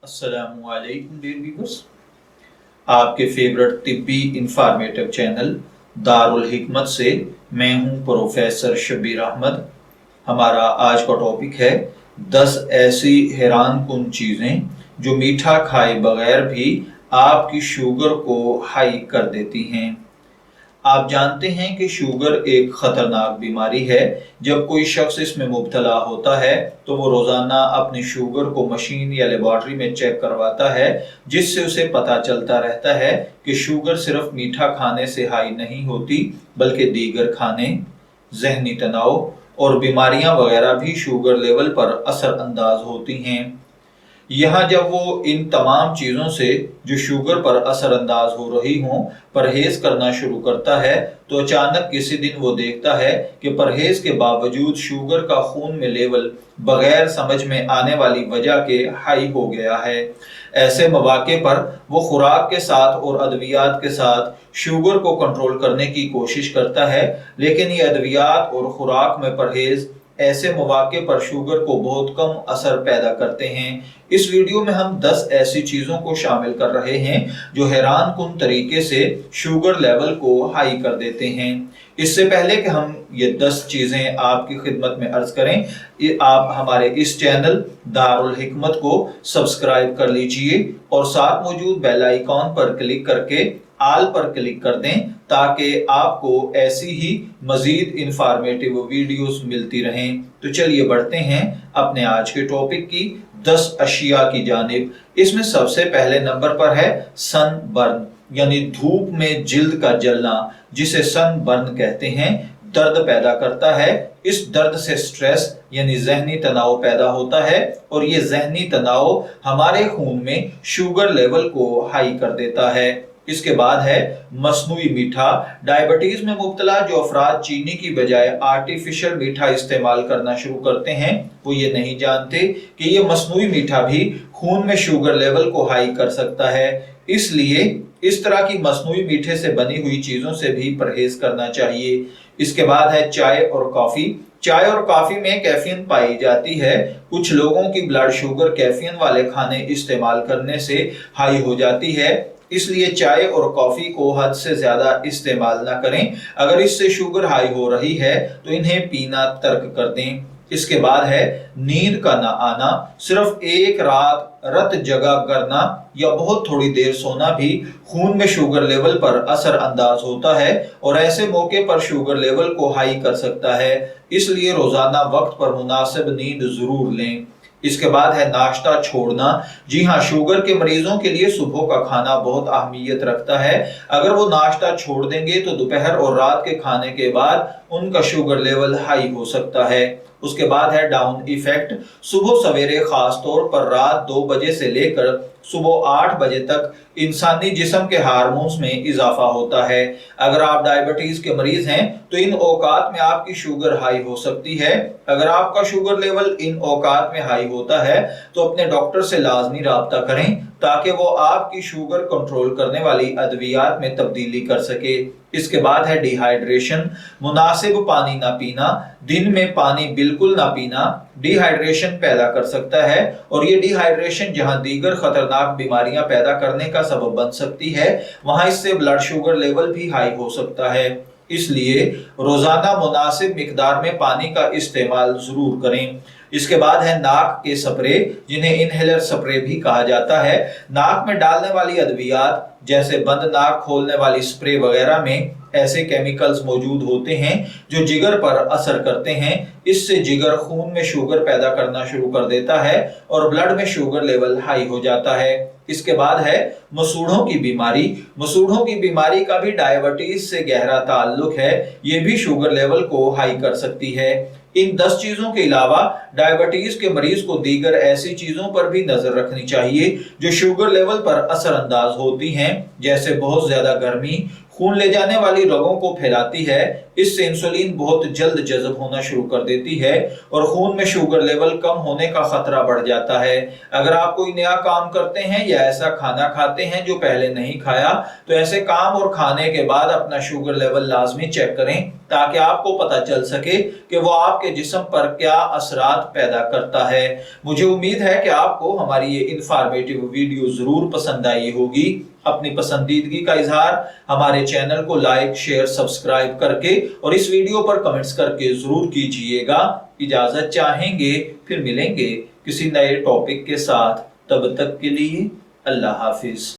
अस्सलामु अलैकुम dear viewers. आपके फेवरेट तिब्बी इंफॉर्मेटिव चैनल दारुल हिकमत से मैं हूं प्रोफेसर शब्बीर अहमद। हमारा आज का टॉपिक है 10 ऐसी हैरान कुन चीज़ें जो मीठा खाए बगैर भी आपकी शुगर को हाई कर देती हैं। आप जानते हैं कि शुगर एक खतरनाक बीमारी है। जब कोई शख्स इसमें मुब्तला होता है तो वो रोजाना अपनी शुगर को मशीन या लेबॉर्ट्री में चेक करवाता है, जिससे उसे पता चलता रहता है कि शुगर सिर्फ मीठा खाने से हाई नहीं होती, बल्कि दीगर खाने, जहनी तनाव और बीमारियां वगैरह भी शुगर लेवल पर असरअंदाज होती हैं। यहाँ जब वो इन तमाम चीज़ों से जो शुगर पर असरअंदाज हो रही हों परहेज करना शुरू करता है, तो अचानक किसी दिन वो देखता है कि परहेज के बावजूद शुगर का खून में लेवल बगैर समझ में आने वाली वजह के हाई हो गया है। ऐसे मौके पर वो खुराक के साथ और अद्वियात के साथ शुगर को कंट्रोल करने की कोशिश करता है, लेकिन ये अद्वियात और खुराक में परहेज ऐसे मौके पर शुगर को बहुत कम असर पैदा करते हैं। इस वीडियो में हम 10 ऐसी चीजों को शामिल कर रहे हैं जो हैरान कुन तरीके से शुगर लेवल को हाई कर देते हैं। इससे पहले कि हम ये 10 चीजें आपकी खिदमत में अर्ज करें, आप हमारे इस चैनल दारुल हिकमत को सब्सक्राइब कर लीजिए और साथ मौजूद बेल आइकॉन पर क्लिक करके आल पर क्लिक कर दें, ताकि आपको ऐसी ही मजीद इंफॉर्मेटिव वीडियोस मिलती रहें। तो चलिए बढ़ते हैं अपने आज के टॉपिक की 10 अशिया की जानिब। इसमें सबसे पहले नंबर पर है सन बर्न, यानी धूप में जिल्द का जलना, जिसे सन बर्न कहते हैं, दर्द पैदा करता है। इस दर्द से स्ट्रेस यानी जहनी तनाव पैदा होता है और ये जहनी तनाव हमारे खून में शुगर लेवल को हाई कर देता है। इसके बाद है मसनूई मीठा। डायबिटीज में मुब्तला जो अफराद चीनी की बजाय आर्टिफिशियल मीठा इस्तेमाल करना शुरू करते हैं, वो ये नहीं जानते कि ये मसनूई मीठा भी खून में शुगर लेवल को हाई कर सकता है। इसलिए इस तरह की मसनूई मीठे से बनी हुई चीजों से भी परहेज करना चाहिए। इसके बाद है चाय और कॉफी। चाय और कॉफी में कैफीन पाई जाती है। कुछ लोगों की ब्लड शुगर कैफीन वाले खाने इस्तेमाल करने से हाई हो जाती है, इसलिए चाय और कॉफी को हद से ज्यादा इस्तेमाल ना करें। अगर इससे शुगर हाई हो रही है तो इन्हें पीना तर्क कर दें। इसके बाद है नींद का ना आना। सिर्फ एक रात रत जगा करना या बहुत थोड़ी देर सोना भी खून में शुगर लेवल पर असर अंदाज होता है और ऐसे मौके पर शुगर लेवल को हाई कर सकता है। इसलिए रोजाना वक्त पर मुनासिब नींद जरूर लें। इसके बाद है नाश्ता छोड़ना। जी हाँ, शुगर के मरीजों के लिए सुबह का खाना बहुत अहमियत रखता है। अगर वो नाश्ता छोड़ देंगे तो दोपहर और रात के खाने के बाद उनका शुगर लेवल हाई हो सकता है। उसके बाद है डाउन इफेक्ट। सुबह सवेरे खास तौर पर रात 2 बजे से लेकर सुबह 8 बजे तक इंसानी जिस्म के हार्मोन्स में इजाफा होता है। अगर आप डायबिटीज के मरीज हैं तो इन औकात में आपकी शुगर हाई हो सकती है। अगर आपका शुगर लेवल इन औकात में हाई होता है तो अपने डॉक्टर से लाजमी राब्ता करें, ताकि वो आपकी शुगर कंट्रोल करने वाली अद्वियात में तब्दीली कर सके। इसके बाद है डिहाइड्रेशन। मुनासिब पानी ना पीना। दिन में पानी बिल्कुल ना पीना डिहाइड्रेशन पैदा कर सकता है और ये डिहाइड्रेशन जहां दीगर खतरनाक बीमारियां पैदा करने का सबब बन सकती है, वहां इससे ब्लड शुगर लेवल भी हाई हो सकता है। इसलिए रोजाना मुनासिब मिकदार में पानी का इस्तेमाल जरूर करें। इसके बाद है नाक के स्प्रे, जिन्हें इनहेलर स्प्रे भी कहा जाता है। नाक में डालने वाली अद्वियात जैसे बंद नाक खोलने वाली स्प्रे वगैरह में ऐसे केमिकल्स मौजूद होते हैं जो जिगर पर असर करते हैं। इससे जिगर खून में शुगर पैदा करना शुरू कर देता है और ब्लड में शुगर लेवल हाई हो जाता है। इसके बाद है मसूड़ों की बीमारी। मसूड़ों की बीमारी का भी डायबिटीज से गहरा ताल्लुक है। ये भी शुगर लेवल को हाई कर सकती है। इन 10 चीजों के अलावा डायबिटीज के मरीज को दीगर ऐसी चीजों पर भी नजर रखनी चाहिए जो शुगर लेवल पर असरअंदाज होती हैं, जैसे बहुत ज्यादा गर्मी, खून ले जाने वाली रगों को फैलाती है। इससे इंसुलिन बहुत जल्द जज़ब होना शुरू कर देती है और खून में शुगर लेवल कम होने का खतरा बढ़ जाता है। अगर आप कोई नया काम करते हैं या ऐसा खाना खाते हैं जो पहले नहीं खाया, तो ऐसे काम और खाने के बाद अपना शुगर लेवल लाजमी चेक करें, ताकि आपको पता चल सके कि वो आपके जिस्म पर क्या असरात पैदा करता है। मुझे उम्मीद है कि आपको हमारी ये इंफॉर्मेटिव वीडियो जरूर पसंद आई होगी। अपनी पसंदीदगी का इजहार हमारे चैनल को लाइक, शेयर, सब्सक्राइब करके और इस वीडियो पर कमेंट्स करके जरूर कीजिएगा। इजाजत चाहेंगे, फिर मिलेंगे किसी नए टॉपिक के साथ। तब तक के लिए अल्लाह हाफिज।